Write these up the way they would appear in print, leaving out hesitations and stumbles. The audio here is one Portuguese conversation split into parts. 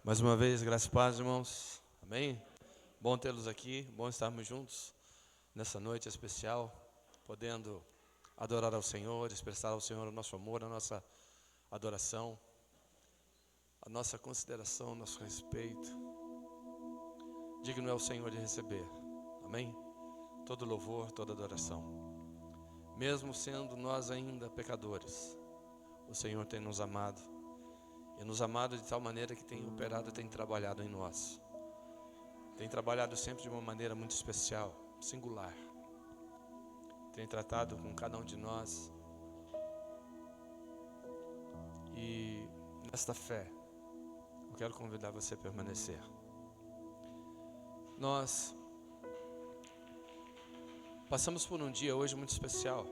Mais uma vez, graças e paz, irmãos. Amém? Bom tê-los aqui, bom estarmos juntos nessa noite especial, podendo adorar ao Senhor, expressar ao Senhor o nosso amor, a nossa adoração, a nossa consideração, o nosso respeito. Digno é o Senhor de receber, amém? Todo louvor, toda adoração. Mesmo sendo nós ainda pecadores, o Senhor tem nos amado. E nos amado de tal maneira que tem operado, tem trabalhado em nós. Tem trabalhado sempre de uma maneira muito especial, singular. Tem tratado com cada um de nós. E nesta fé, eu quero convidar você a permanecer. Nós passamos por um dia hoje muito especial.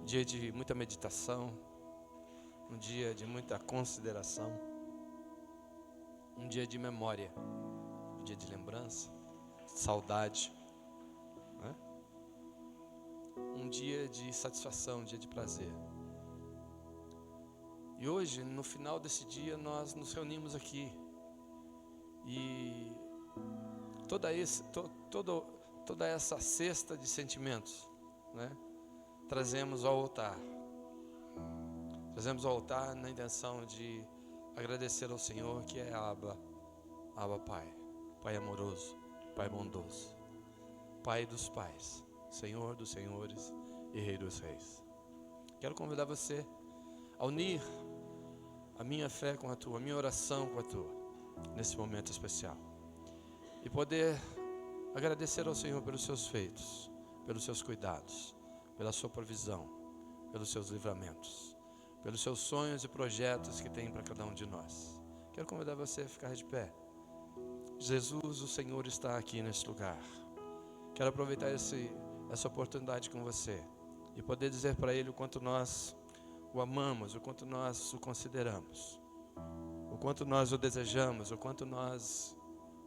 Um dia de muita meditação. Um dia de muita consideração. Um dia de memória. Um dia de lembrança, saudade, né? Um dia de satisfação, um dia de prazer. E hoje, no final desse dia, nós nos reunimos aqui. E toda essa cesta de sentimentos, né, trazemos ao altar. Trazemos ao altar na intenção de agradecer ao Senhor, que é Abba Pai. Pai amoroso, Pai bondoso, Pai dos pais, Senhor dos senhores e Rei dos reis. Quero convidar você a unir a minha fé com a tua, a minha oração com a tua, nesse momento especial. E poder agradecer ao Senhor pelos seus feitos, pelos seus cuidados, pela sua provisão, pelos seus livramentos, pelos seus sonhos e projetos que tem para cada um de nós. Quero convidar você a ficar de pé. Jesus, o Senhor está aqui nesse lugar. Quero aproveitar essa oportunidade com você e poder dizer para Ele o quanto nós o amamos, o quanto nós o consideramos, o quanto nós o desejamos, o quanto nós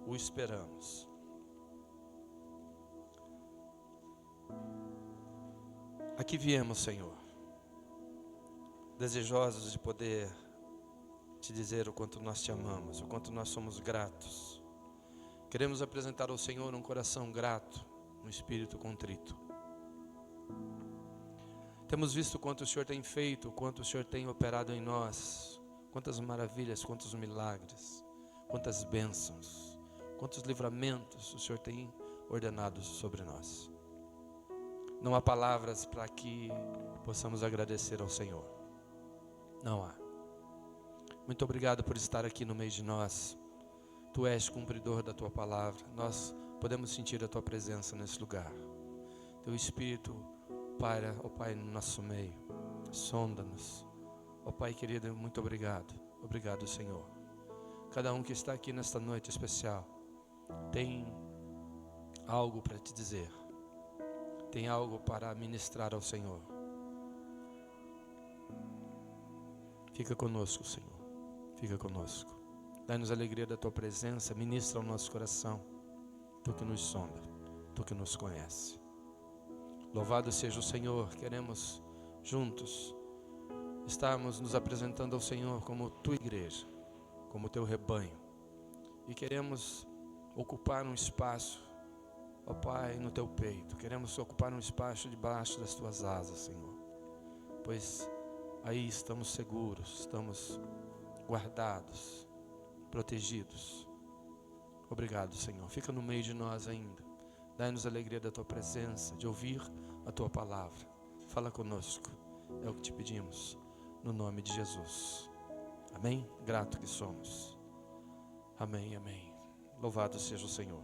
o esperamos. Aqui viemos, Senhor, desejosos de poder te dizer o quanto nós te amamos, o quanto nós somos gratos. Queremos apresentar ao Senhor um coração grato, um espírito contrito. Temos visto o quanto o Senhor tem feito, o quanto o Senhor tem operado em nós, quantas maravilhas, quantos milagres, quantas bênçãos, quantos livramentos o Senhor tem ordenado sobre nós. Não há palavras para que possamos agradecer ao Senhor. Não há. Muito obrigado por estar aqui no meio de nós. Tu és cumpridor da Tua palavra. Nós podemos sentir a Tua presença nesse lugar. Teu Espírito paira, ó Pai, no nosso meio. Sonda-nos. Ó Pai querido, muito obrigado. Obrigado, Senhor. Cada um que está aqui nesta noite especial tem algo para te dizer. Tem algo para ministrar ao Senhor. Fica conosco, Senhor. Fica conosco. Dá-nos a alegria da Tua presença, ministra ao nosso coração. Tu que nos sonda, Tu que nos conhece. Louvado seja o Senhor. Queremos juntos estarmos nos apresentando ao Senhor como Tua igreja, como Teu rebanho. E queremos ocupar um espaço, ó Pai, no Teu peito. Queremos ocupar um espaço debaixo das Tuas asas, Senhor. Pois aí estamos seguros, estamos guardados, protegidos. Obrigado, Senhor. Fica no meio de nós ainda. Dai-nos a alegria da Tua presença, de ouvir a Tua palavra. Fala conosco. É o que te pedimos, no nome de Jesus. Amém? Grato que somos. Amém, amém. Louvado seja o Senhor.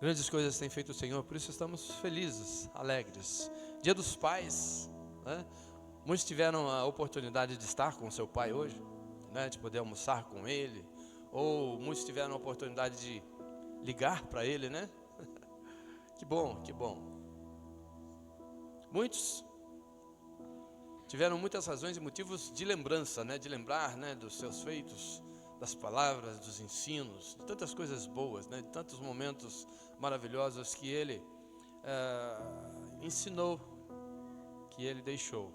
Grandes coisas tem feito o Senhor, por isso estamos felizes, alegres. Dia dos Pais, né? Muitos tiveram a oportunidade de estar com o seu pai hoje, né? De poder almoçar com ele. Ou muitos tiveram a oportunidade de ligar para ele, né? Que bom, que bom. Muitos tiveram muitas razões e motivos de lembrança, né? De lembrar, né, dos seus feitos, das palavras, dos ensinos, de tantas coisas boas, né? De tantos momentos maravilhosos que ele ensinou, que ele deixou.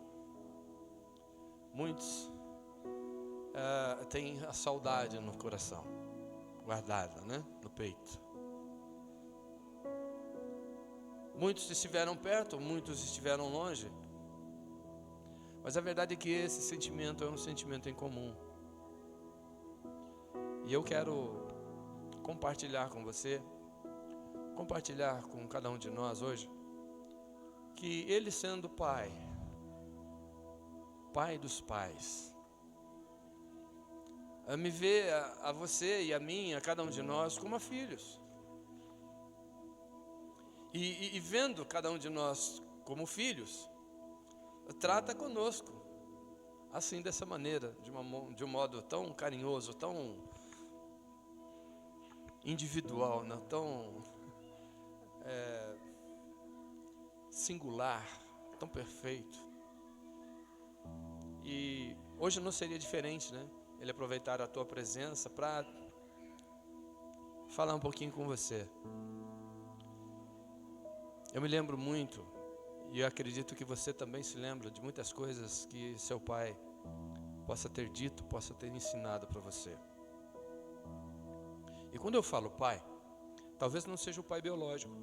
Muitos tem a saudade no coração, guardada, né? No peito. Muitos estiveram perto, muitos estiveram longe. Mas a verdade é que esse sentimento é um sentimento em comum. E eu quero compartilhar com você, compartilhar com cada um de nós hoje, que Ele sendo Pai, Pai dos pais, me vê a você e a mim, a cada um de nós, como filhos. E vendo cada um de nós como filhos, trata conosco assim, dessa maneira, de um modo tão carinhoso, tão individual, né? Tão singular, tão perfeito. E hoje não seria diferente, né? Ele aproveitar a tua presença para falar um pouquinho com você. Eu me lembro muito, e eu acredito que você também se lembra de muitas coisas que seu pai possa ter dito, possa ter ensinado para você. E quando eu falo pai, talvez não seja o pai biológico,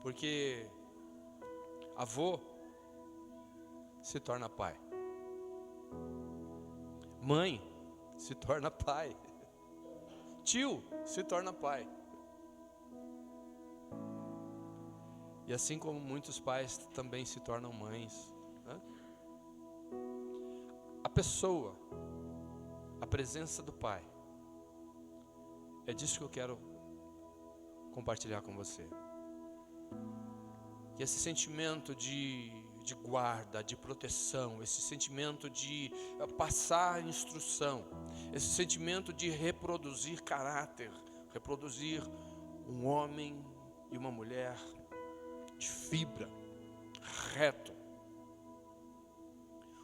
porque avô se torna pai, mãe se torna pai, tio se torna pai. E assim como muitos pais também se tornam mães, né? A pessoa, a presença do Pai, é disso que eu quero compartilhar com você. Que esse sentimento de guarda, de proteção, esse sentimento de passar instrução, esse sentimento de reproduzir caráter, reproduzir um homem e uma mulher de fibra, reto.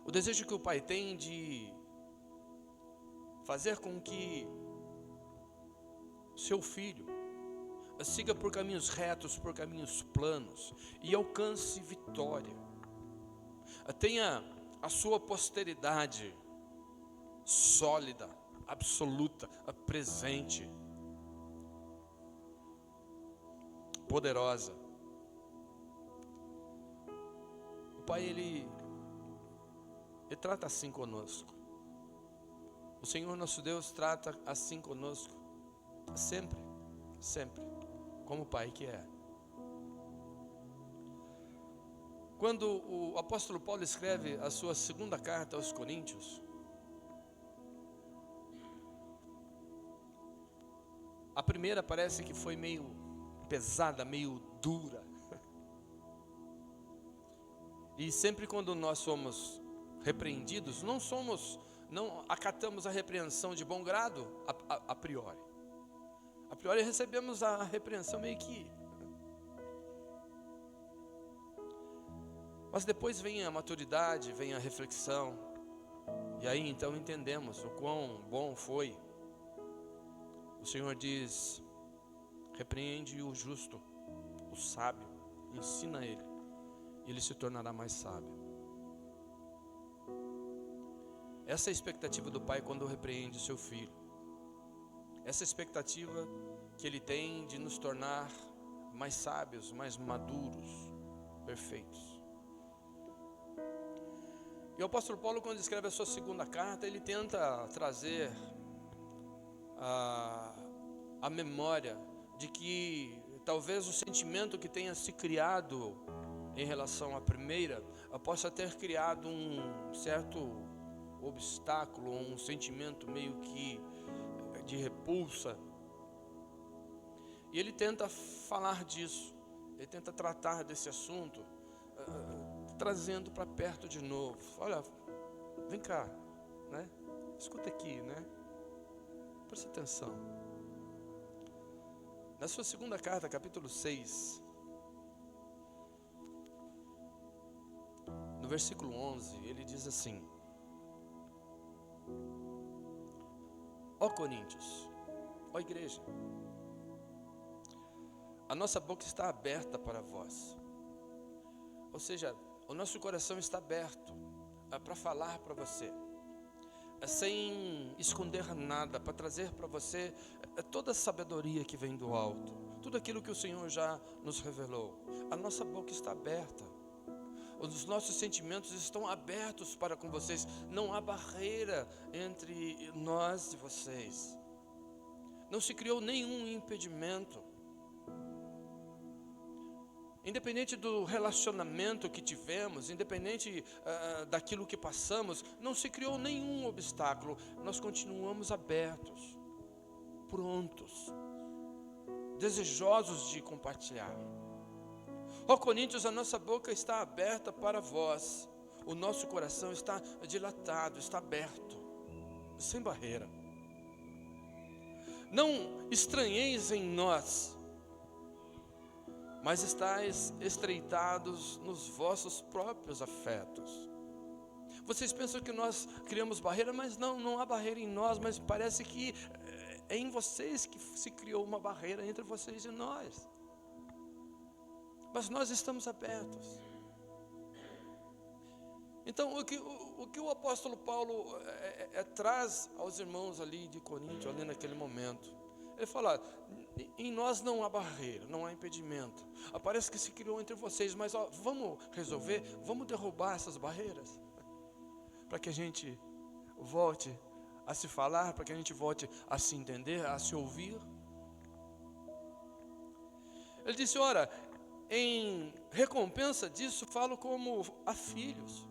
O desejo que o pai tem de fazer com que seu filho siga por caminhos retos, por caminhos planos e alcance vitória. Tenha a sua posteridade sólida, absoluta, presente, poderosa. O Pai, Ele trata assim conosco. O Senhor nosso Deus trata assim conosco, sempre, sempre, como o Pai que é. Quando o apóstolo Paulo escreve a sua segunda carta aos Coríntios, a primeira parece que foi meio pesada, meio dura. E sempre quando nós somos repreendidos, não acatamos a repreensão de bom grado a priori. A priori recebemos a repreensão meio que. Mas depois vem a maturidade, vem a reflexão. E aí então entendemos o quão bom foi. O Senhor diz: repreende o justo, o sábio, ensina ele. Ele se tornará mais sábio. Essa é a expectativa do Pai quando repreende o seu filho. Essa é a expectativa que Ele tem de nos tornar mais sábios, mais maduros, perfeitos. E o apóstolo Paulo, quando escreve a sua segunda carta, ele tenta trazer a memória de que talvez o sentimento que tenha se criado em relação à primeira, possa ter criado um certo obstáculo, um sentimento meio que de repulsa. E ele tenta falar disso, ele tenta tratar desse assunto, trazendo para perto de novo. Olha, vem cá, né? Escuta aqui, né? Presta atenção. Na sua segunda carta, capítulo 6, no versículo 11, ele diz assim: ó Coríntios, ó igreja, a nossa boca está aberta para vós. Ou seja, o nosso coração está aberto para falar para você. sem esconder nada, para trazer para você toda a sabedoria que vem do alto, tudo aquilo que o Senhor já nos revelou. A nossa boca está aberta, os nossos sentimentos estão abertos para com vocês, não há barreira entre nós e vocês, não se criou nenhum impedimento. Independente do relacionamento que tivemos, independente daquilo que passamos, não se criou nenhum obstáculo. Nós continuamos abertos, prontos, desejosos de compartilhar. Ó Coríntios, a nossa boca está aberta para vós, o nosso coração está dilatado, está aberto, sem barreira. Não estranheis em nós, mas estáis estreitados nos vossos próprios afetos. Vocês pensam que nós criamos barreira, mas não há barreira em nós, mas parece que é em vocês que se criou uma barreira entre vocês e nós. Mas nós estamos abertos. Então, o que o apóstolo Paulo traz aos irmãos ali de Corinto, ali naquele momento, ele fala: em nós não há barreira, não há impedimento. Parece que se criou entre vocês, mas vamos resolver, vamos derrubar essas barreiras, para que a gente volte a se falar, para que a gente volte a se entender, a se ouvir. Ele disse: ora, em recompensa disso falo como a filhos.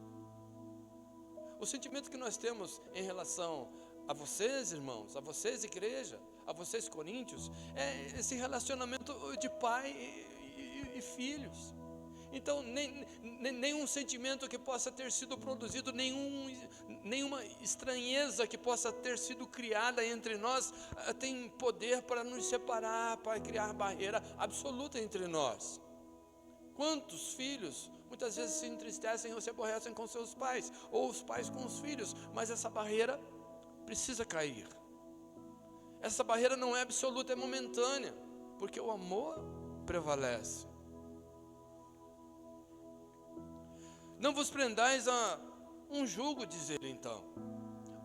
O sentimento que nós temos em relação a vocês, irmãos, a vocês, igreja, a vocês, coríntios, é esse relacionamento de pai e filhos. Então, nenhum sentimento que possa ter sido produzido, nenhuma estranheza que possa ter sido criada entre nós, tem poder para nos separar, para criar barreira absoluta entre nós. Quantos filhos muitas vezes se entristecem ou se aborrecem com seus pais, ou os pais com os filhos, mas essa barreira precisa cair. Essa barreira não é absoluta, é momentânea, porque o amor prevalece. Não vos prendais a um jugo, diz ele então.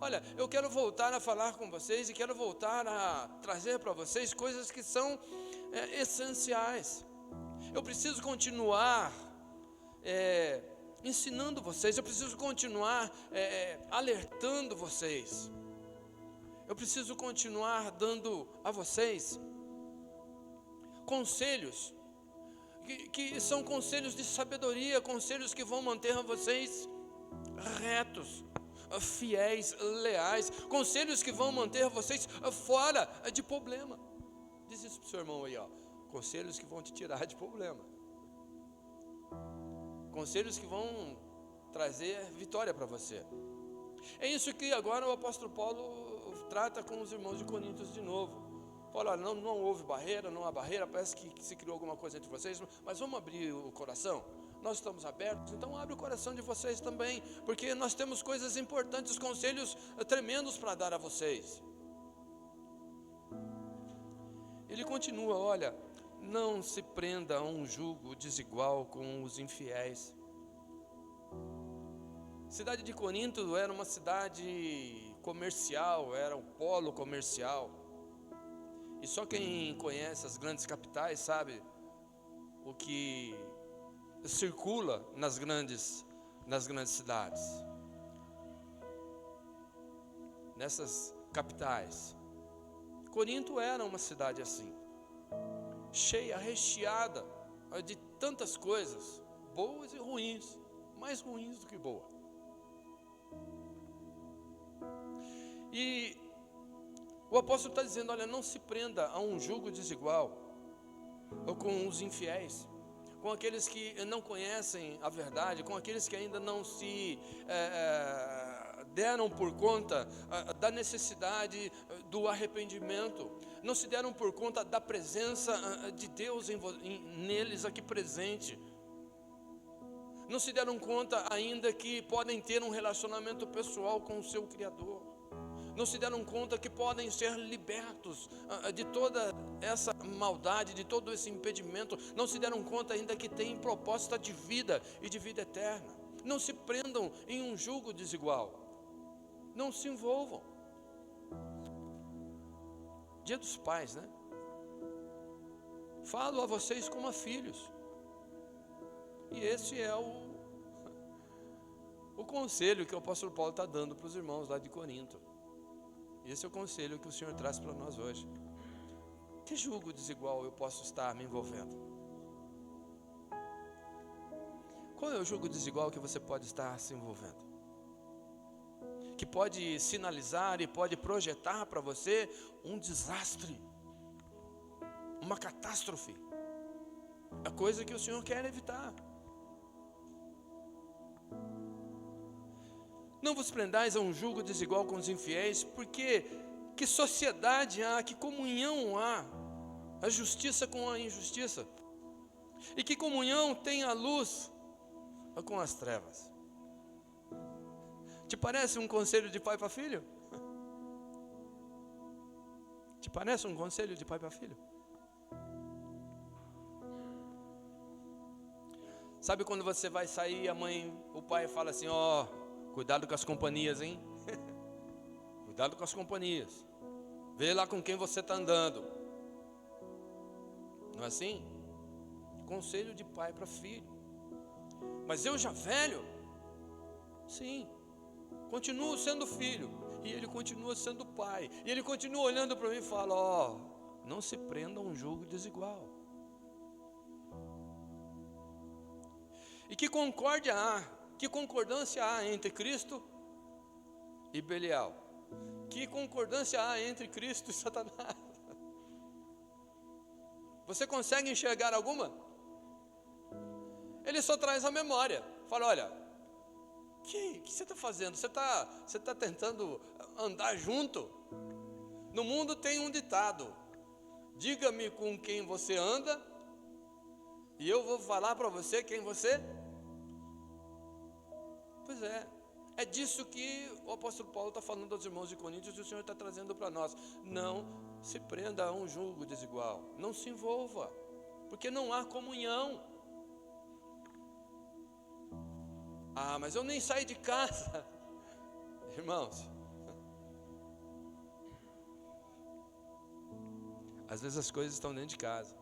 Olha, eu quero voltar a falar com vocês e quero voltar a trazer para vocês coisas que são essenciais. Eu preciso continuar ensinando vocês, eu preciso continuar alertando vocês. Eu preciso continuar dando a vocês conselhos, que são conselhos de sabedoria, conselhos que vão manter vocês retos, fiéis, leais, conselhos que vão manter vocês fora de problema. Diz isso para o seu irmão aí, ó. Conselhos que vão te tirar de problema, conselhos que vão trazer vitória para você. É isso que agora o apóstolo Paulo trata com os irmãos de Coríntios de novo. Fala: não houve barreira, não há barreira, parece que se criou alguma coisa entre vocês, mas vamos abrir o coração. Nós estamos abertos, então abre o coração de vocês também, porque nós temos coisas importantes, conselhos tremendos para dar a vocês. Ele continua: olha, não se prenda a um jugo desigual com os infiéis. A cidade de Corinto era uma cidade comercial, era um polo comercial. E só quem conhece as grandes capitais sabe o que circula nas grandes cidades. Nessas capitais. Corinto era uma cidade assim, cheia, recheada de tantas coisas, boas e ruins, mais ruins do que boas. E o apóstolo está dizendo: olha, não se prenda a um jugo desigual, ou com os infiéis, com aqueles que não conhecem a verdade, com aqueles que ainda não se deram por conta da necessidade do arrependimento, não se deram por conta da presença de Deus neles aqui presente, não se deram conta ainda que podem ter um relacionamento pessoal com o seu Criador, não se deram conta que podem ser libertos de toda essa maldade, de todo esse impedimento, não se deram conta ainda que têm proposta de vida e de vida eterna. Não se prendam em um jugo desigual. Não se envolvam. Dia dos Pais, né? Falo a vocês como a filhos. E esse é o conselho que o apóstolo Paulo está dando para os irmãos lá de Corinto. Esse é o conselho que o Senhor traz para nós hoje. Que julgo desigual eu posso estar me envolvendo? Qual é o julgo desigual que você pode estar se envolvendo? Que pode sinalizar e pode projetar para você um desastre, uma catástrofe. É coisa que o Senhor quer evitar. Não vos prendais a um julgo desigual com os infiéis, porque que sociedade há, que comunhão há, a justiça com a injustiça? E que comunhão tem a luz com as trevas? Te parece um conselho de pai para filho? Te parece um conselho de pai para filho? Sabe quando você vai sair, a mãe, o pai fala assim, ó, cuidado com as companhias, hein? Cuidado com as companhias. Vê lá com quem você está andando. Não é assim? Conselho de pai para filho. Mas eu já velho? Sim. Continuo sendo filho. E ele continua sendo pai. E ele continua olhando para mim e fala, ó, não se prenda a um julgo desigual. E que concórdia há, que concordância há entre Cristo e Belial? Que concordância há entre Cristo e Satanás? Você consegue enxergar alguma? Ele só traz a memória. Fala, olha, o que você está fazendo? Você está tentando andar junto? No mundo tem um ditado: diga-me com quem você anda, e eu vou falar para você quem você... Pois é disso que o apóstolo Paulo está falando aos irmãos de Coríntios e o Senhor está trazendo para nós. Não se prenda a um julgo desigual, não se envolva, porque não há comunhão. Ah, mas eu nem saí de casa. Irmãos, às vezes as coisas estão dentro de casa.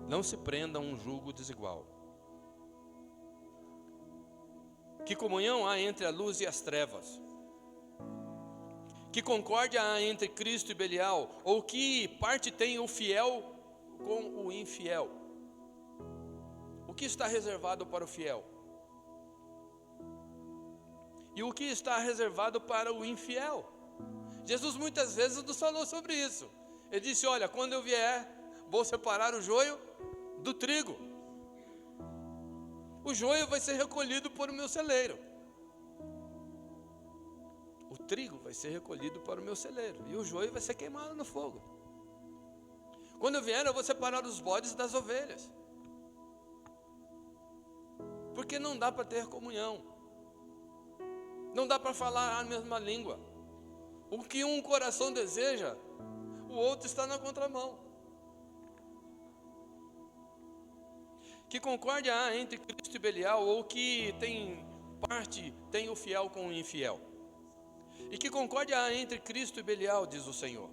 Não se prenda a um julgo desigual. Que comunhão há entre a luz e as trevas? Que concórdia há entre Cristo e Belial? Ou que parte tem o fiel com o infiel? O que está reservado para o fiel? E o que está reservado para o infiel? Jesus muitas vezes nos falou sobre isso. Ele disse, olha, quando eu vier, vou separar o joio do trigo. O joio vai ser recolhido por o meu celeiro. O trigo vai ser recolhido para o meu celeiro. E o joio vai ser queimado no fogo. Quando eu vier, eu vou separar os bodes das ovelhas. Porque não dá para ter comunhão. Não dá para falar a mesma língua. O que um coração deseja, o outro está na contramão. Que concórdia há entre Cristo e Belial, ou que tem o fiel com o infiel? E que concórdia há entre Cristo e Belial, diz o Senhor?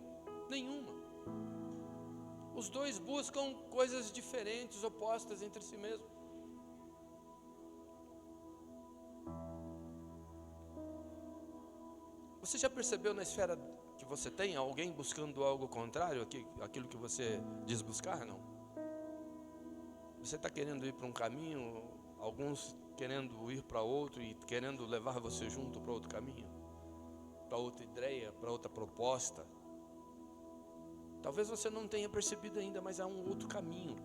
Nenhuma. Os dois buscam coisas diferentes, opostas entre si mesmos. Você já percebeu na esfera que você tem alguém buscando algo contrário àquilo que você diz buscar? Não. Você está querendo ir para um caminho, alguns querendo ir para outro e querendo levar você junto para outro caminho, para outra ideia, para outra proposta. Talvez você não tenha percebido ainda, mas há um outro caminho.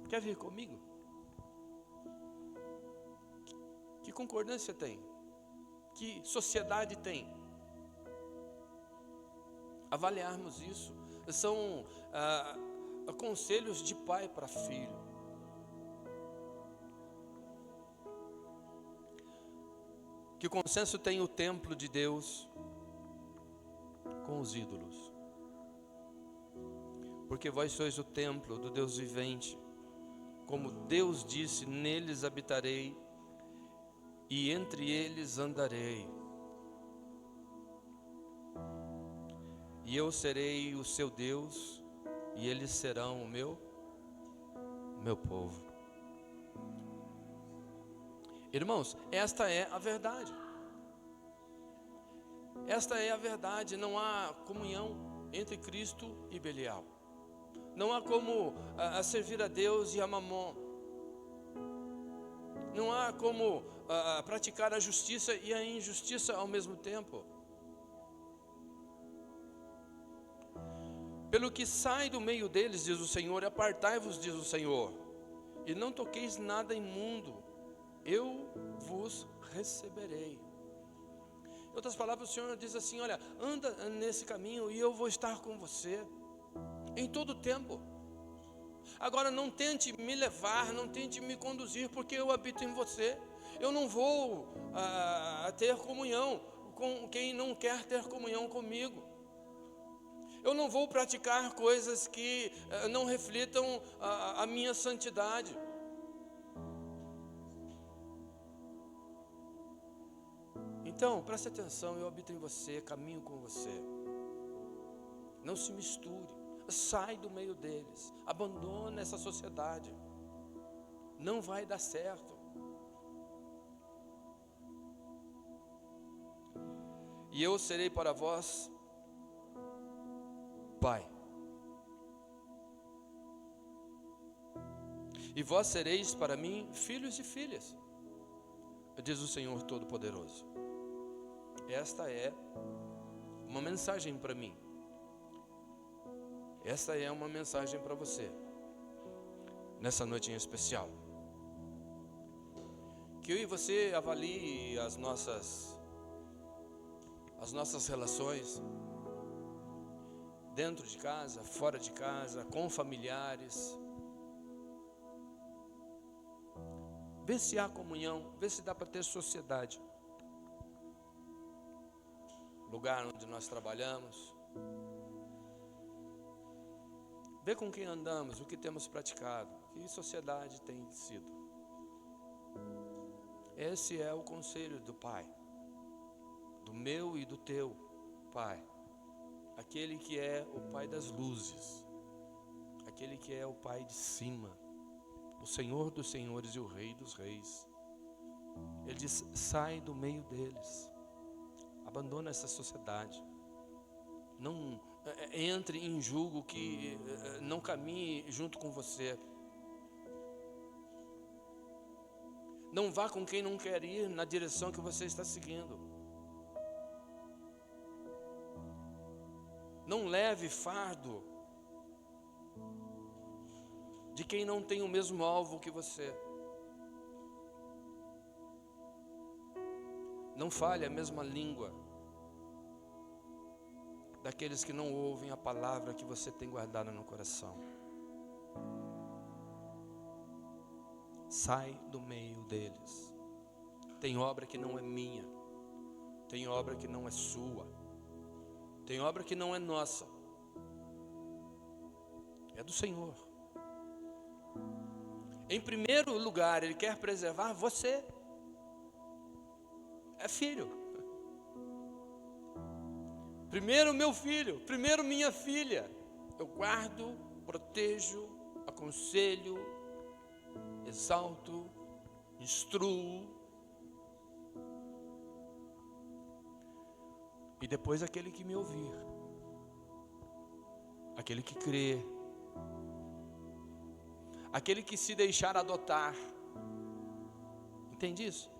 Quer vir comigo? Que concordância tem? Que sociedade tem? Avaliarmos isso. São conselhos de pai para filho. Que consenso tem o templo de Deus com os ídolos? Porque vós sois o templo do Deus vivente. como Deus disse, neles habitarei e entre eles andarei. E eu serei o seu Deus e eles serão o meu povo. Irmãos, esta é a verdade. Esta é a verdade. Não há comunhão entre Cristo e Belial. Não há como servir a Deus e a Mamon. Não há como praticar a justiça e a injustiça ao mesmo tempo. Pelo que sai do meio deles, diz o Senhor, apartai-vos, diz o Senhor, e não toqueis nada imundo, eu vos receberei. Em outras palavras, o Senhor diz assim: olha, anda nesse caminho e eu vou estar com você em todo o tempo. Agora não tente me levar, não tente me conduzir, porque eu habito em você. Eu não vou ter comunhão com quem não quer ter comunhão comigo. Eu não vou praticar coisas que não reflitam a minha santidade. Então, preste atenção, eu habito em você, caminho com você. Não se misture, sai do meio deles, abandona essa sociedade. Não vai dar certo. E eu serei para vós Pai, e vós sereis para mim filhos e filhas, diz o Senhor Todo-Poderoso. Esta é uma mensagem para mim. Esta é uma mensagem para você, nessa noite em especial. Que eu e você avalie as nossas relações, dentro de casa, fora de casa, com familiares. Vê se há comunhão, vê se dá para ter sociedade. Lugar onde nós trabalhamos. Vê com quem andamos, o que temos praticado, que sociedade tem sido. Esse é o conselho do Pai, do meu e do teu Pai. Aquele que é o Pai das luzes, aquele que é o Pai de cima, o Senhor dos senhores e o Rei dos reis. Ele diz: sai do meio deles, abandona essa sociedade, não entre em julgo que não caminhe junto com você, não vá com quem não quer ir na direção que você está seguindo. Não leve fardo de quem não tem o mesmo alvo que você. Não fale a mesma língua daqueles que não ouvem a palavra que você tem guardada no coração. Sai do meio deles. Tem obra que não é minha, tem obra que não é sua, tem obra que não é nossa, é do Senhor. Em primeiro lugar, Ele quer preservar você. É filho. Primeiro meu filho, primeiro minha filha. Eu guardo, protejo, aconselho, exalto, instruo. E depois aquele que me ouvir, aquele que crê, aquele que se deixar adotar. Entende isso?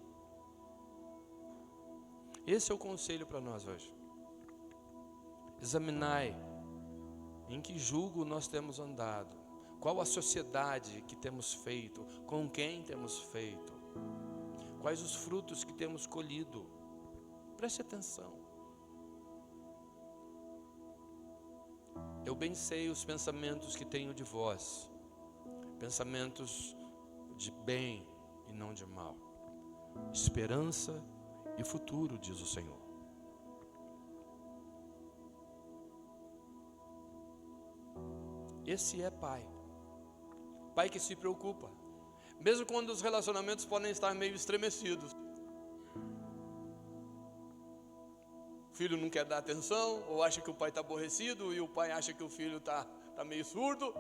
Esse é o conselho para nós hoje. Examinai em que julgo nós temos andado, qual a sociedade que temos feito, com quem temos feito, quais os frutos que temos colhido. Preste atenção. Eu bem sei os pensamentos que tenho de vós, pensamentos de bem e não de mal, esperança e futuro, diz o Senhor. Esse é Pai. Pai que se preocupa, mesmo quando os relacionamentos podem estar meio estremecidos. O filho não quer dar atenção, ou acha que o pai está aborrecido, e o pai acha que o filho está meio surdo.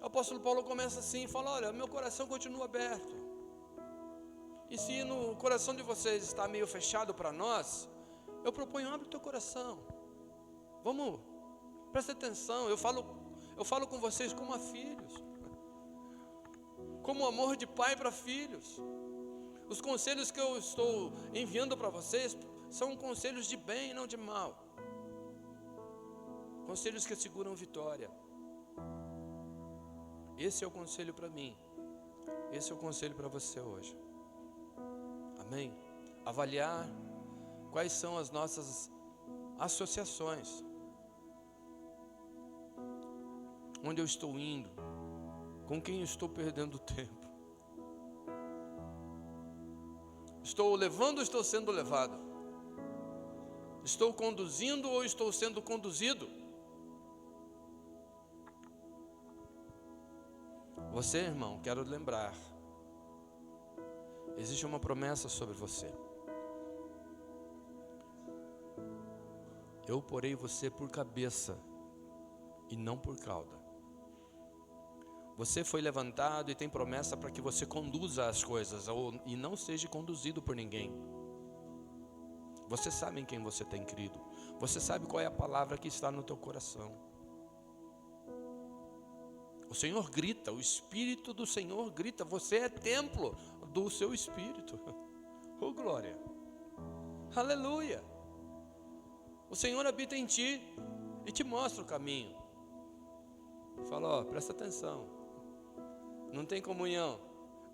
O apóstolo Paulo começa assim e fala: olha, meu coração continua aberto. E se no coração de vocês está meio fechado para nós, eu proponho, abre o teu coração. Vamos, presta atenção, eu falo com vocês como a filhos, como amor de pai para filhos. Os conselhos que eu estou enviando para vocês são conselhos de bem e não de mal. Conselhos que asseguram vitória. Esse é o conselho para mim. Esse é o conselho para você hoje. Amém? Avaliar quais são as nossas associações. Onde eu estou indo? Com quem eu estou perdendo tempo? Estou levando ou estou sendo levado? Estou conduzindo ou estou sendo conduzido? Você, irmão, quero lembrar, existe uma promessa sobre você. Eu porei você por cabeça e não por cauda. Você foi levantado e tem promessa para que você conduza as coisas e não seja conduzido por ninguém. Você sabe em quem você tem crido. Você sabe qual é a palavra que está no teu coração. O Senhor grita, o Espírito do Senhor grita. Você é templo do seu Espírito. Oh, glória! Aleluia! O Senhor habita em ti e te mostra o caminho. Fala, ó, presta atenção. Não tem comunhão,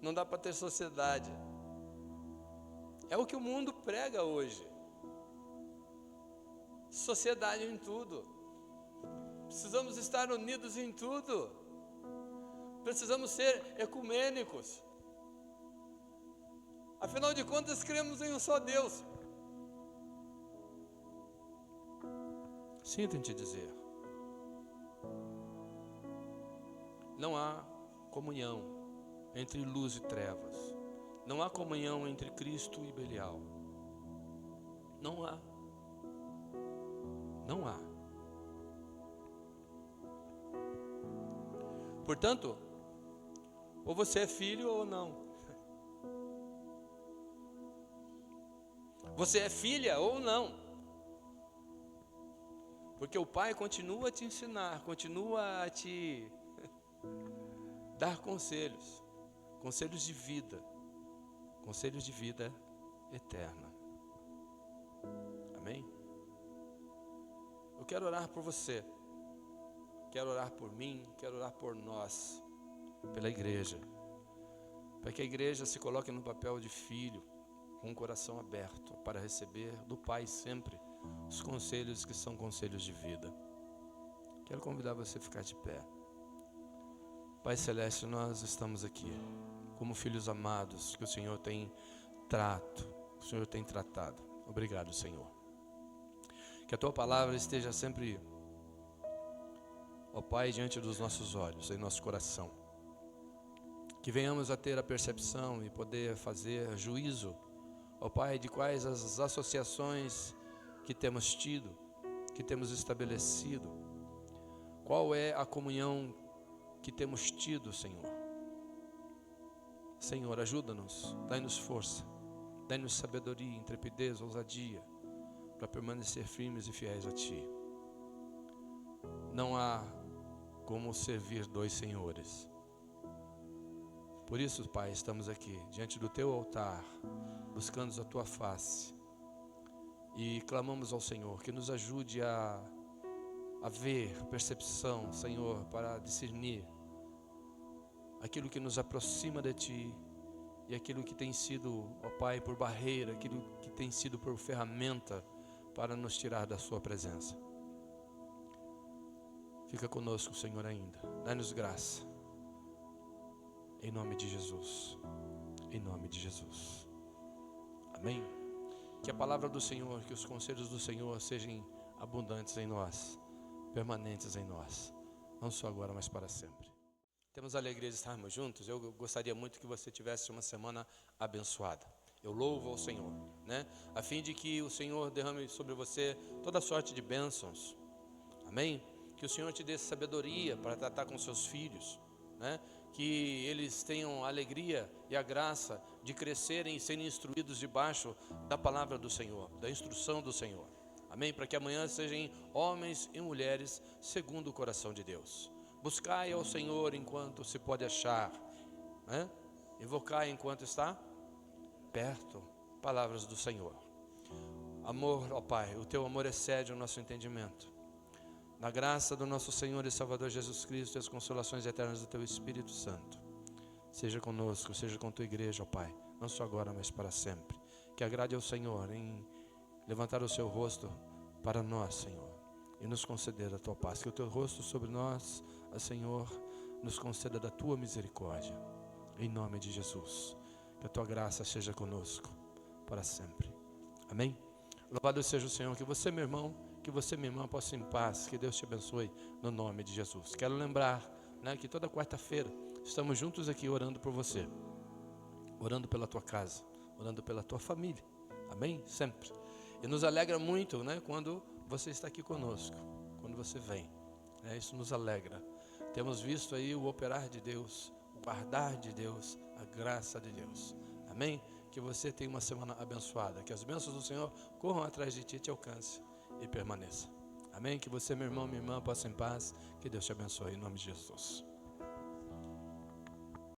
não dá para ter sociedade. É o que o mundo prega hoje. Sociedade em tudo. Precisamos estar unidos em tudo. Precisamos ser ecumênicos. Afinal de contas, cremos em um só Deus. Sinto em te dizer, não há comunhão entre luz e trevas. Não há comunhão entre Cristo e Belial. Não há. Não há. Portanto, ou você é filho ou não. Você é filha ou não. Porque o Pai continua a te ensinar, continua a te dar conselhos, conselhos de vida eterna. Amém? Eu quero orar por você, quero orar por mim, quero orar por nós, pela igreja, para que a igreja se coloque no papel de filho, com o coração aberto, para receber do Pai sempre os conselhos que são conselhos de vida. Quero convidar você a ficar de pé. Pai Celeste, nós estamos aqui como filhos amados que o Senhor tem tratado. Obrigado, Senhor. Que a Tua palavra esteja sempre, ó Pai, diante dos nossos olhos, em nosso coração. Que venhamos a ter a percepção e poder fazer juízo, ó Pai, de quais as associações que temos tido, que temos estabelecido. Qual é a comunhão que temos tido, Senhor. Senhor, ajuda-nos, dai-nos força, dai-nos sabedoria, intrepidez, ousadia, para permanecer firmes e fiéis a Ti. Não há como servir dois senhores. Por isso, Pai, estamos aqui, diante do Teu altar, buscando a Tua face, e clamamos ao Senhor, que nos ajude a ver percepção, Senhor, para discernir aquilo que nos aproxima de Ti e aquilo que tem sido, ó Pai, por barreira, aquilo que tem sido por ferramenta para nos tirar da Sua presença. Fica conosco, Senhor, ainda. Dá-nos graça. Em nome de Jesus. Em nome de Jesus. Amém? Que a palavra do Senhor, que os conselhos do Senhor sejam abundantes em nós, permanentes em nós. não só agora, mas para sempre. Temos a alegria de estarmos juntos. Eu gostaria muito que você tivesse uma semana abençoada. Eu louvo ao Senhor, né? A fim de que o Senhor derrame sobre você toda sorte de bênçãos. Amém? Que o Senhor te dê sabedoria para tratar com seus filhos, né? Que eles tenham a alegria e a graça de crescerem e serem instruídos debaixo da palavra do Senhor, da instrução do Senhor. Amém? Para que amanhã sejam homens e mulheres segundo o coração de Deus. Buscai ao Senhor enquanto se pode achar, né? Invocai enquanto está perto. Palavras do Senhor. Amor, ó Pai, o teu amor excede o nosso entendimento. Na graça do nosso Senhor e Salvador Jesus Cristo e as consolações eternas do teu Espírito Santo, seja conosco, seja com tua igreja, ó Pai, não só agora, mas para sempre. Que agrade ao Senhor em levantar o seu rosto para nós, Senhor, e nos conceder a tua paz. Que o teu rosto sobre nós, ó Senhor, nos conceda da tua misericórdia, em nome de Jesus. Que a tua graça seja conosco para sempre. Amém? Louvado seja o Senhor. Que você, meu irmão, que você, minha irmã, possa ir em paz. Que Deus te abençoe no nome de Jesus. Quero lembrar, né, que toda quarta-feira estamos juntos aqui orando por você, orando pela tua casa, orando pela tua família. Amém? Sempre. E nos alegra muito, né, quando você está aqui conosco, quando você vem. Isso nos alegra. Temos visto aí o operar de Deus, o guardar de Deus, a graça de Deus. Amém? Que você tenha uma semana abençoada. Que as bênçãos do Senhor corram atrás de ti, te alcance e permaneça. Amém? Que você, meu irmão, minha irmã, possa em paz. Que Deus te abençoe em nome de Jesus.